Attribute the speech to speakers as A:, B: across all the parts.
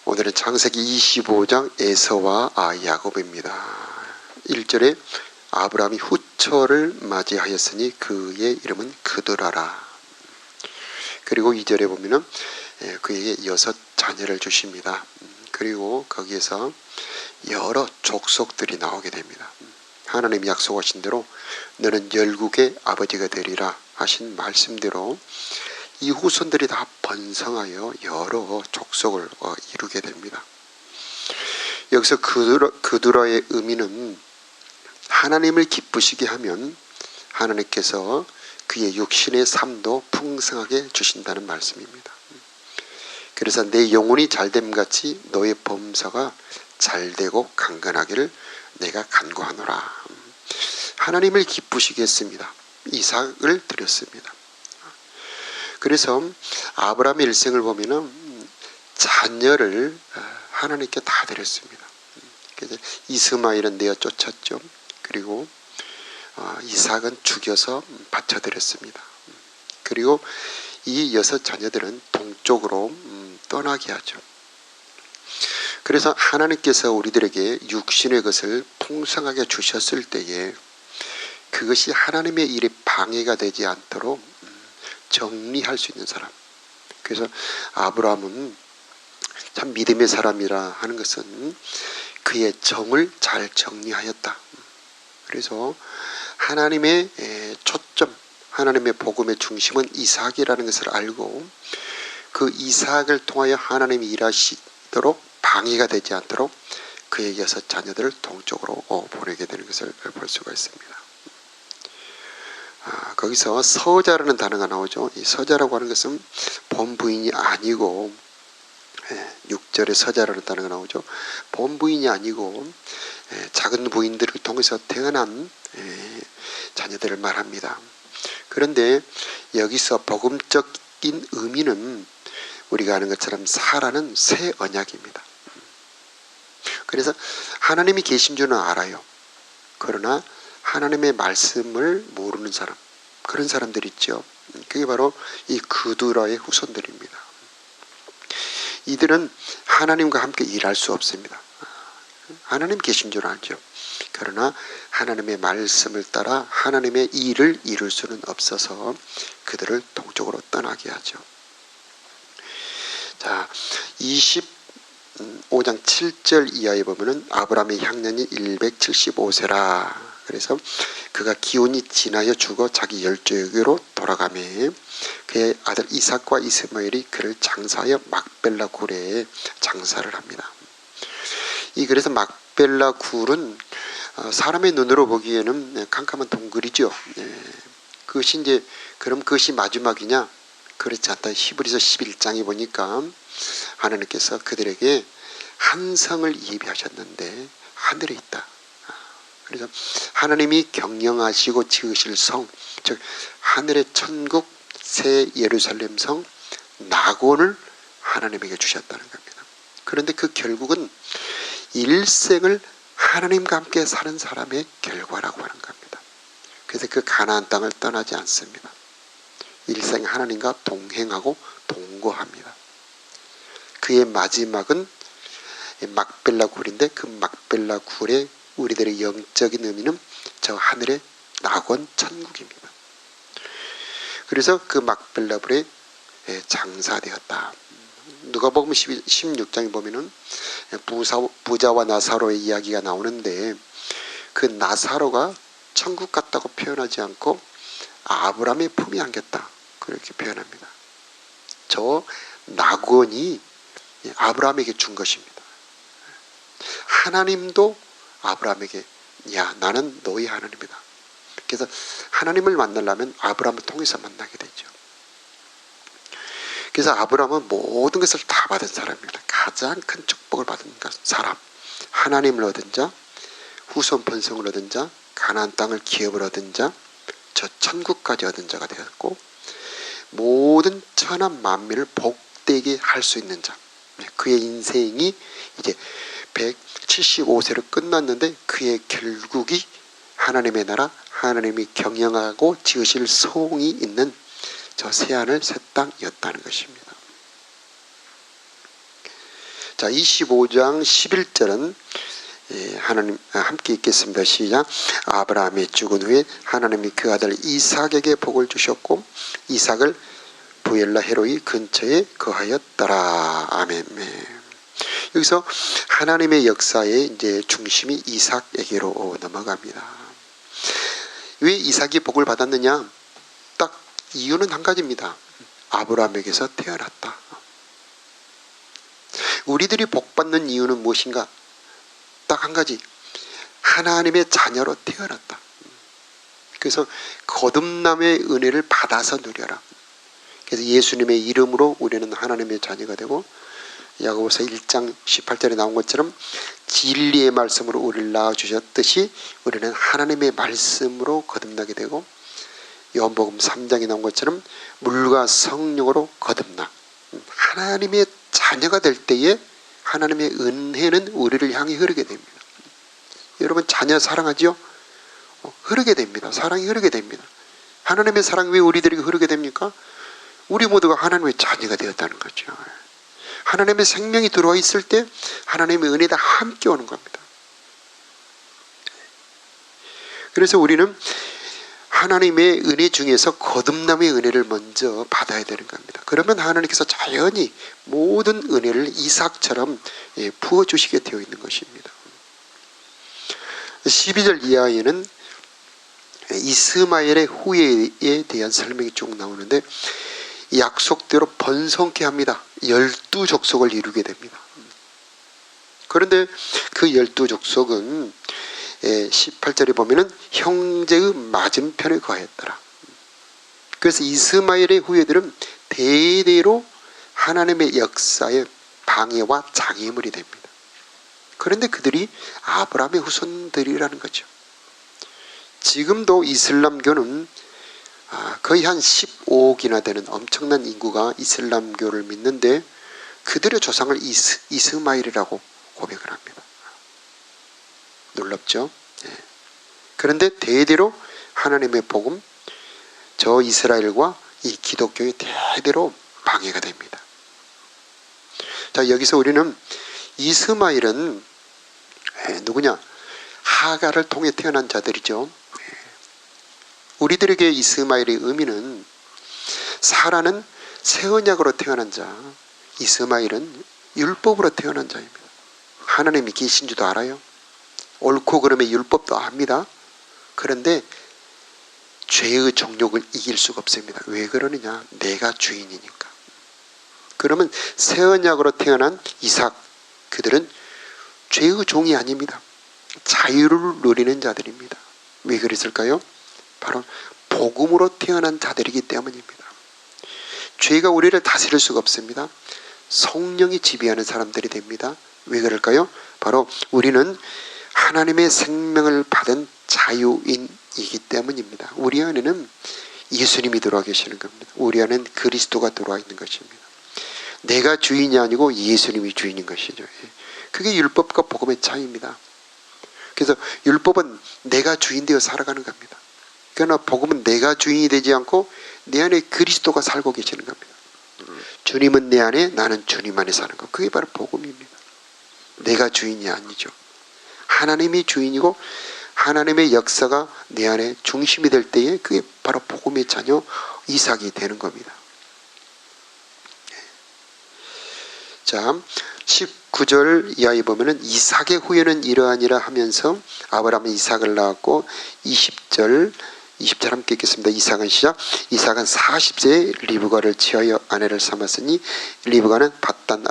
A: 오늘은 창세기 25장 에서와 야곱입니다. 1절에 아브라함이 후처를 맞이하였으니 그의 이름은 그드라라. 그리고 2절에 보면은 그에게 6 자녀를 주십니다. 그리고 거기에서 여러 족속들이 나오게 됩니다. 하나님이 약속하신 대로 너는 열국의 아버지가 되리라 하신 말씀대로 이 후손들이 다 번성하여 여러 족속을 이루게 됩니다. 여기서 그드라의 의미는 하나님을 기쁘시게 하면 하나님께서 그의 육신의 삶도 풍성하게 주신다는 말씀입니다. 그래서 내 영혼이 잘됨같이 너의 범사가 잘되고 강건하기를 내가 간구하노라. 하나님을 기쁘시게 했습니다. 이삭을 드렸습니다. 그래서 아브라함의 일생을 보면은 자녀를 하나님께 다 드렸습니다. 이스마엘은 내어 쫓았죠. 그리고 이삭은 죽여서 바쳐드렸습니다. 그리고 이 6 자녀들은 동쪽으로 떠나게 하죠. 그래서 하나님께서 우리들에게 육신의 것을 풍성하게 주셨을 때에 그것이 하나님의 일에 방해가 되지 않도록 정리할 수 있는 사람. 그래서 아브라함은 참 믿음의 사람이라 하는 것은 그의 정을 잘 정리하였다. 그래서 하나님의 초점, 하나님의 복음의 중심은 이삭이라는 것을 알고 그 이삭을 통하여 하나님이 일하시도록 방해가 되지 않도록 그의 6 자녀들을 동쪽으로 보내게 되는 것을 볼 수가 있습니다. 거기서 서자라는 단어가 나오죠. 이 서자라고 하는 것은 본부인이 아니고 6절에 서자라는 단어가 나오죠. 본부인이 아니고 작은 부인들을 통해서 태어난 자녀들을 말합니다. 그런데 여기서 복음적인 의미는 우리가 아는 것처럼 사라는 새 언약입니다. 그래서 하나님이 계신 줄은 알아요. 그러나 하나님의 말씀을 모르는 사람, 그런 사람들이 있죠. 그게 바로 이 그드라의 후손들입니다. 이들은 하나님과 함께 일할 수 없습니다. 하나님 계신 줄 알죠. 그러나 하나님의 말씀을 따라 하나님의 일을 이룰 수는 없어서 그들을 동쪽으로 떠나게 하죠. 자, 25장 7절 이하에 보면은 아브라함의 향년이 175세라. 그래서 그가 기혼이 지나여 죽어 자기 열조에게로 돌아가매 그의 아들 이삭과 이스마엘이 그를 장사하여 막벨라 굴에 장사를 합니다. 그래서 막벨라 굴은 사람의 눈으로 보기에는 캄캄한 동굴이죠. 그것이 그럼 그것이 마지막이냐? 그렇지 않다. 히브리서 11장에 보니까 하나님께서 그들에게 한 성을 예비하셨는데 하늘에 있다. 그래서 하나님이 경영하시고 지으실 성, 즉 하늘의 천국 새 예루살렘 성 낙원을 하나님에게 주셨다는 겁니다. 그런데 그 결국은 일생을 하나님과 함께 사는 사람의 결과라고 하는 겁니다. 그래서 그 가나안 땅을 떠나지 않습니다. 일생 하나님과 동행하고 동거합니다. 그의 마지막은 막벨라 굴인데 그 막벨라 굴의 우리들의 영적인 의미는 저 하늘의 낙원 천국입니다. 그래서 그 막벨라 굴에 장사되었다. 누가복음 16장에 보면은 부자와 나사로의 이야기가 나오는데 그 나사로가 천국 같다고 표현하지 않고 아브라함의 품에 안겼다. 그렇게 표현합니다. 저 낙원이 아브라함에게 준 것입니다. 하나님도 아브라함에게 야 나는 너의 하나님이다. 그래서 하나님을 만나려면 아브라함을 통해서 만나게 되죠. 그래서 아브라함은 모든 것을 다 받은 사람입니다. 가장 큰 축복을 받은 사람. 하나님을 얻은 자, 후손 번성을 얻은 자, 가나안 땅을 기업을 얻은 자, 저 천국까지 얻은 자가 되었고 모든 천한 만민을 복되게 할 수 있는 자. 그의 인생이 이제 175세로 끝났는데 그의 결국이 하나님의 나라, 하나님이 경영하고 지으실 성이 있는 저 새하늘 새 땅이었다는 것입니다. 자, 25장 11절은 하나님 함께 읽겠습니다. 시작. 아브라함이 죽은 후에 하나님이 그 아들 이삭에게 복을 주셨고 이삭을 부엘라 헤로이 근처에 거하였더라. 아멘. 여기서 하나님의 역사의 이제 중심이 이삭에게로 넘어갑니다. 왜 이삭이 복을 받았느냐? 딱 이유는 한 가지입니다. 아브라함에게서 태어났다. 우리들이 복받는 이유는 무엇인가? 딱 한 가지. 하나님의 자녀로 태어났다. 그래서 거듭남의 은혜를 받아서 누려라. 그래서 예수님의 이름으로 우리는 하나님의 자녀가 되고 야고보서 1장 18절에 나온 것처럼 진리의 말씀으로 우리를 낳아주셨듯이 우리는 하나님의 말씀으로 거듭나게 되고 요한복음 3장에 나온 것처럼 물과 성령으로 거듭나. 하나님의 자녀가 될 때에 하나님의 은혜는 우리를 향해 흐르게 됩니다. 여러분 자녀 사랑하죠? 흐르게 됩니다. 사랑이 흐르게 됩니다. 하나님의 사랑이 왜 우리들에게 흐르게 됩니까? 우리 모두가 하나님의 자녀가 되었다는 거죠. 하나님의 생명이 들어와 있을 때 하나님의 은혜가 함께 오는 겁니다. 그래서 우리는 하나님의 은혜 중에서 거듭남의 은혜를 먼저 받아야 되는 겁니다. 그러면 하나님께서 자연히 모든 은혜를 이삭처럼 부어주시게 되어 있는 것입니다. 12절 이하에는 이스마엘의 후예에 대한 설명이 쭉 나오는데 약속대로 번성케 합니다. 12족속을 이루게 됩니다. 그런데 그 12족속은 18절에 보면은 형제의 맞은편에 거하였더라. 그래서 이스마엘의 후예들은 대대로 하나님의 역사의 방해와 장애물이 됩니다. 그런데 그들이 아브라함의 후손들이라는 거죠. 지금도 이슬람교는 거의 한 15억이나 되는 엄청난 인구가 이슬람교를 믿는데 그들의 조상을 이스마엘이라고 고백을 합니다. 놀랍죠? 그런데 대대로 하나님의 복음, 저 이스라엘과 이 기독교의 대대로 방해가 됩니다. 자, 여기서 우리는 이스마엘은 누구냐? 하갈을 통해 태어난 자들이죠. 우리들에게 이스마엘의 의미는 사라는 새 언약으로 태어난 자, 이스마엘은 율법으로 태어난 자입니다. 하나님이 계신 줄도 알아요. 옳고 그름의 율법도 압니다. 그런데 죄의 정욕을 이길 수가 없습니다. 왜 그러느냐? 내가 주인이니까. 그러면 새 언약으로 태어난 이삭, 그들은 죄의 종이 아닙니다. 자유를 누리는 자들입니다. 왜 그랬을까요? 바로 복음으로 태어난 자들이기 때문입니다. 죄가 우리를 다스릴 수가 없습니다. 성령이 지배하는 사람들이 됩니다. 왜 그럴까요? 바로 우리는 하나님의 생명을 받은 자유인이기 때문입니다. 우리 안에는 예수님이 들어와 계시는 겁니다. 우리 안에는 그리스도가 들어와 있는 것입니다. 내가 주인이 아니고 예수님이 주인인 것이죠. 그게 율법과 복음의 차이입니다. 그래서 율법은 내가 주인 되어 살아가는 겁니다. 그러나 복음은 내가 주인이 되지 않고 내 안에 그리스도가 살고 계시는 겁니다. 주님은 내 안에, 나는 주님 안에 사는 것. 그게 바로 복음입니다. 내가 주인이 아니죠. 하나님이 주인이고 하나님의 역사가 내 안에 중심이 될 때에 그게 바로 복음의 자녀 이삭이 되는 겁니다. 자, 19절 이하에 보면은 이삭의 후예는 이러하니라 하면서 아브라함은 이삭을 낳았고 20절 함께 읽겠습니다. 이삭은 시작. 이삭은 40세에 리브가를 취하여 아내를 삼았으니 리브가는 밧단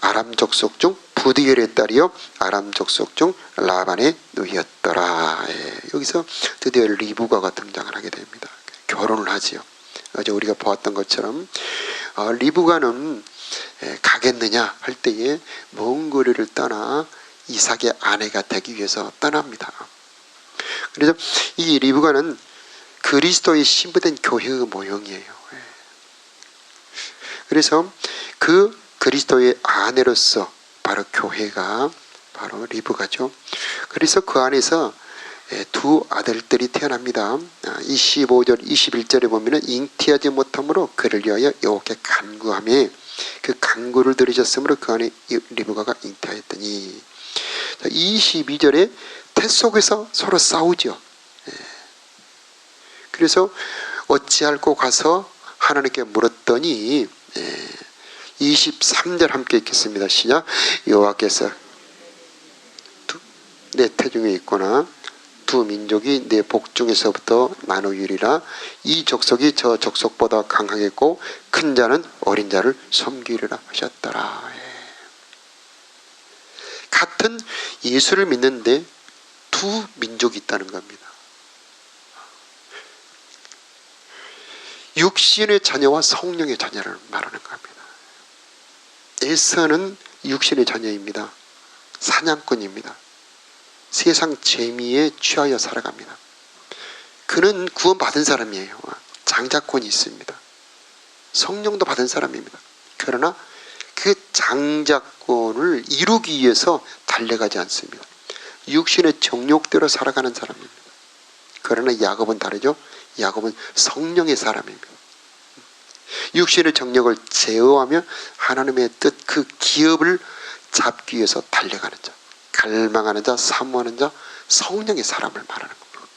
A: 아람 족속 중 부디엘의 딸이요 아람 족속 중 라반의 누이였더라. 여기서 드디어 리브가가 등장을 하게 됩니다. 결혼을 하지요. 어제 우리가 보았던 것처럼 리브가는 가겠느냐 할 때에 먼 거리를 떠나 이삭의 아내가 되기 위해서 떠납니다. 그래서 이 리브가는 그리스도의 신부된 교회의 모형이에요. 그래서 그 그리스도의 아내로서 바로 교회가 바로 리브가죠. 그래서 그 안에서 두 아들들이 태어납니다. 25절 21절에 보면은 잉티하지 못함으로 그를 위하여 여호와께 간구하며 그 강구를 들으셨으므로 그 안에 리브가가 잉태하였더니. 22절에 태 속에서 서로 싸우죠. 그래서 어찌할꼬 가서 하나님께 물었더니 23절 함께 읽겠습니다. 시작. 여호와께서 내 태중에 있거나 두 민족이 내 복중에서부터 나누리라. 이 족속이 저 족속보다 강하겠고 큰 자는 어린 자를 섬기리라 하셨더라. 같은 예수를 믿는데 두 민족이 있다는 겁니다. 육신의 자녀와 성령의 자녀를 말하는 겁니다. 에서는 육신의 자녀입니다. 사냥꾼입니다. 세상 재미에 취하여 살아갑니다. 그는 구원받은 사람이에요. 장자권이 있습니다. 성령도 받은 사람입니다. 그러나 그 장자권을 이루기 위해서 달려가지 않습니다. 육신의 정욕대로 살아가는 사람입니다. 그러나 야곱은 다르죠. 야곱은 성령의 사람입니다. 육신의 정력을 제어하며 하나님의 뜻, 그 기업을 잡기 위해서 달려가는 자, 갈망하는 자, 사모하는 자, 성령의 사람을 말하는 겁니다.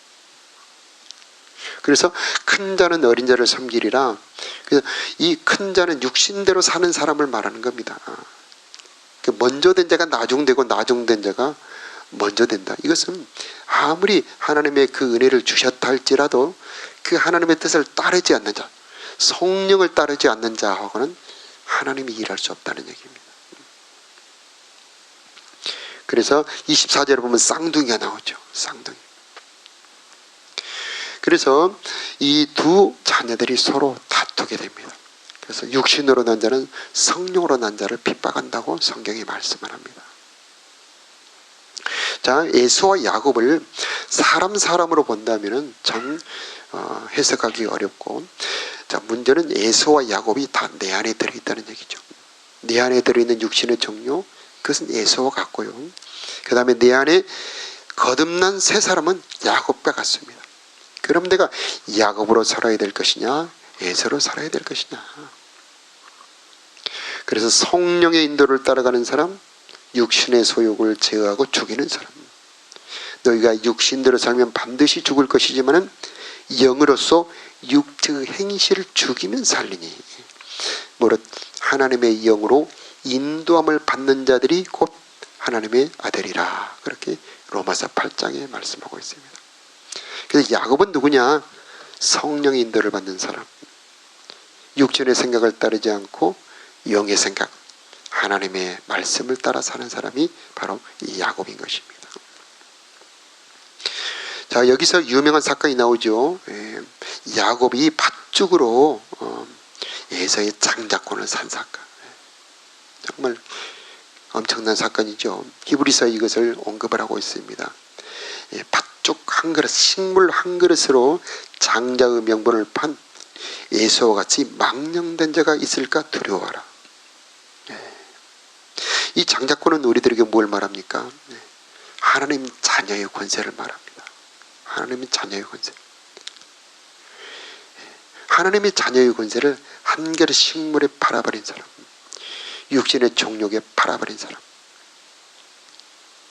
A: 그래서 큰 자는 어린 자를 섬기리라. 그래서 이 큰 자는 육신대로 사는 사람을 말하는 겁니다. 먼저 된 자가 나중되고 나중된 자가 먼저 된다. 이것은 아무리 하나님의 그 은혜를 주셨다 할지라도 그 하나님의 뜻을 따르지 않는 자, 성령을 따르지 않는 자하고는 하나님이 일할 수 없다는 얘기입니다. 그래서 24절에 보면 쌍둥이가 나오죠. 쌍둥이. 그래서 이 두 자녀들이 서로 다투게 됩니다. 그래서 육신으로 난 자는 성령으로 난 자를 핍박한다고 성경이 말씀을 합니다. 자, 에서와 야곱을 사람으로 본다면은 참 해석하기 어렵고, 자, 문제는 에서와 야곱이 다 내 안에 들어있다는 얘기죠. 내 안에 들어있는 육신의 정욕, 그것은 에서와 같고요. 그 다음에 내 안에 거듭난 새 사람은 야곱과 같습니다. 그럼 내가 야곱으로 살아야 될 것이냐, 에서로 살아야 될 것이냐. 그래서 성령의 인도를 따라가는 사람, 육신의 소욕을 제어하고 죽이는 사람. 너희가 육신대로 살면 반드시 죽을 것이지만은 영으로서 육체의 행실을 죽이면 살리니. 무릇 하나님의 영으로 인도함을 받는 자들이 곧 하나님의 아들이라. 그렇게 로마서 8장에 말씀하고 있습니다. 그래서 야곱은 누구냐? 성령의 인도를 받는 사람. 육신의 생각을 따르지 않고 영의 생각, 하나님의 말씀을 따라 사는 사람이 바로 이 야곱인 것입니다. 자, 여기서 유명한 사건이 나오죠. 야곱이 밭죽으로 에서의 장자권을 산 사건. 정말 엄청난 사건이죠. 히브리서에 이것을 언급을 하고 있습니다. 밭죽 한 그릇, 식물 한 그릇으로 장자의 명분을 판 에서와 같이 망령된 자가 있을까 두려워하라. 이 장자권은 우리들에게 뭘 말합니까? 하나님 자녀의 권세를 말합니다. 하나님의 자녀의 권세. 하나님의 자녀의 권세를 한 그릇 식물에 팔아버린 사람, 육신의 정욕에 팔아버린 사람,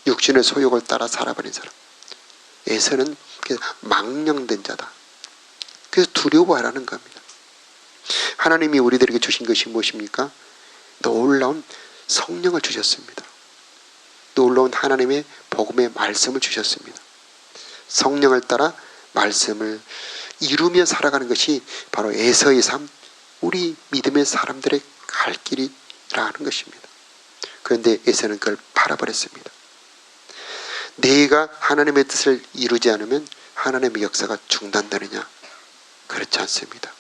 A: 육신의 소욕을 따라 살아버린 사람, 에서는 망령된 자다. 그래서 두려워하라는 겁니다. 하나님이 우리들에게 주신 것이 무엇입니까? 놀라운 성령을 주셨습니다. 놀라운 하나님의 복음의 말씀을 주셨습니다. 성령을 따라 말씀을 이루며 살아가는 것이 바로 에서의 삶, 우리 믿음의 사람들의 갈 길이라는 것입니다. 그런데 에서는 그걸 팔아버렸습니다. 내가 하나님의 뜻을 이루지 않으면 하나님의 역사가 중단되느냐? 그렇지 않습니다.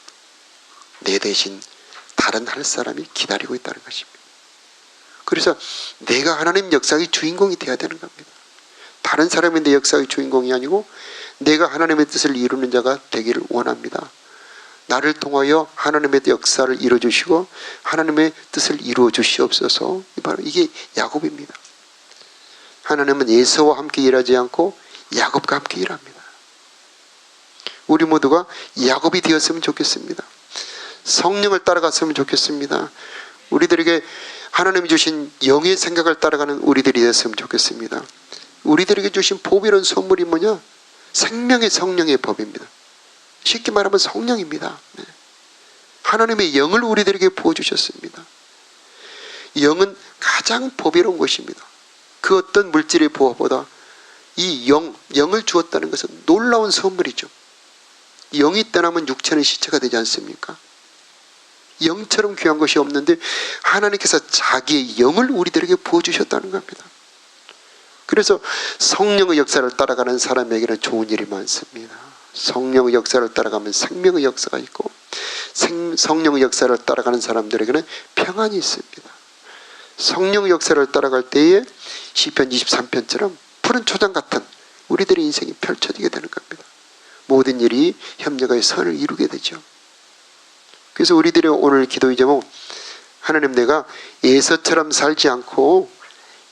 A: 내 대신 다른 할 사람이 기다리고 있다는 것입니다. 그래서 내가 하나님 역사의 주인공이 되어야 되는 겁니다. 다른 사람이 내 역사의 주인공이 아니고 내가 하나님의 뜻을 이루는 자가 되기를 원합니다. 나를 통하여 하나님의 역사를 이루어주시고 하나님의 뜻을 이루어 주시옵소서. 바로 이게 야곱입니다. 하나님은 에서와 함께 일하지 않고 야곱과 함께 일합니다. 우리 모두가 야곱이 되었으면 좋겠습니다. 성령을 따라갔으면 좋겠습니다. 우리들에게 하나님이 주신 영의 생각을 따라가는 우리들이 됐으면 좋겠습니다. 우리들에게 주신 보배로운 선물이 뭐냐? 생명의 성령의 법입니다. 쉽게 말하면 성령입니다. 네. 하나님의 영을 우리들에게 부어주셨습니다. 영은 가장 보배로운 것입니다. 그 어떤 물질의 보호보다 이 영을 주었다는 것은 놀라운 선물이죠. 영이 떠나면 육체는 시체가 되지 않습니까? 영처럼 귀한 것이 없는데 하나님께서 자기의 영을 우리들에게 부어주셨다는 겁니다. 그래서 성령의 역사를 따라가는 사람에게는 좋은 일이 많습니다. 성령의 역사를 따라가면 생명의 역사가 있고 성령의 역사를 따라가는 사람들에게는 평안이 있습니다. 성령의 역사를 따라갈 때에 시편 23편처럼 푸른 초장 같은 우리들의 인생이 펼쳐지게 되는 겁니다. 모든 일이 협력하여 선을 이루게 되죠. 그래서 우리들의 오늘 기도의 제목, 하나님 내가 에서처럼 살지 않고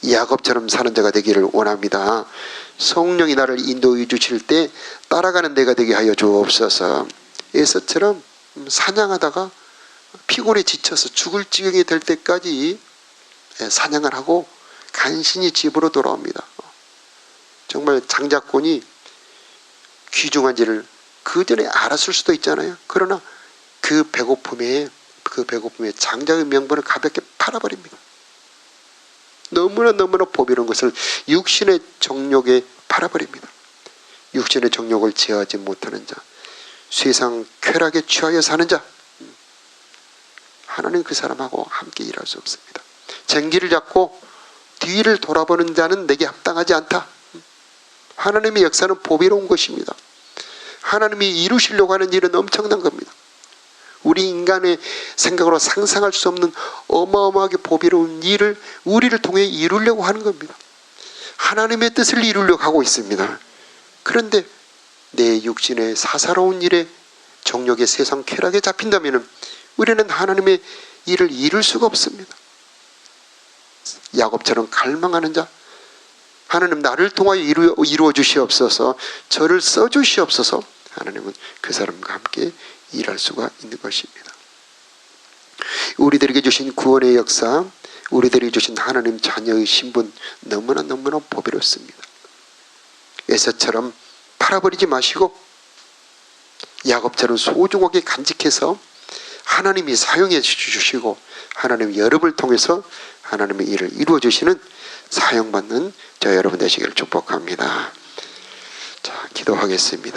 A: 야곱처럼 사는 자가 되기를 원합니다. 성령이 나를 인도해 주실 때 따라가는 내가 되게 하여 주옵소서. 에서처럼 사냥하다가 피곤에 지쳐서 죽을 지경이 될 때까지 사냥을 하고 간신히 집으로 돌아옵니다. 정말 장자권이 귀중한지를 그 전에 알았을 수도 있잖아요. 그러나 그 배고픔에 장자의 명분을 가볍게 팔아버립니다. 너무나 보배로운 것을 육신의 정욕에 팔아버립니다. 육신의 정욕을 제어하지 못하는 자, 세상 쾌락에 취하여 사는 자, 하나님 그 사람하고 함께 일할 수 없습니다. 쟁기를 잡고 뒤를 돌아보는 자는 내게 합당하지 않다. 하나님의 역사는 보배로운 것입니다. 하나님이 이루시려고 하는 일은 엄청난 겁니다. 우리 인간의 생각으로 상상할 수 없는 어마어마하게 보배로운 일을 우리를 통해 이루려고 하는 겁니다. 하나님의 뜻을 이루려고 하고 있습니다. 그런데 내 육신의 사사로운 일에 정욕의 세상 쾌락에 잡힌다면 우리는 하나님의 일을 이룰 수가 없습니다. 야곱처럼 갈망하는 자, 하나님 나를 통하여 이루어 주시옵소서, 저를 써 주시옵소서. 하나님은 그 사람과 함께 일할 수가 있는 것입니다. 우리들에게 주신 구원의 역사, 우리들에게 주신 하나님 자녀의 신분 너무나 보배롭습니다. 에서처럼 팔아버리지 마시고 야곱처럼 소중하게 간직해서 하나님이 사용해 주시고 하나님 여러분을 통해서 하나님의 일을 이루어 주시는 사용받는 저 여러분 되시기를 축복합니다. 자, 기도하겠습니다.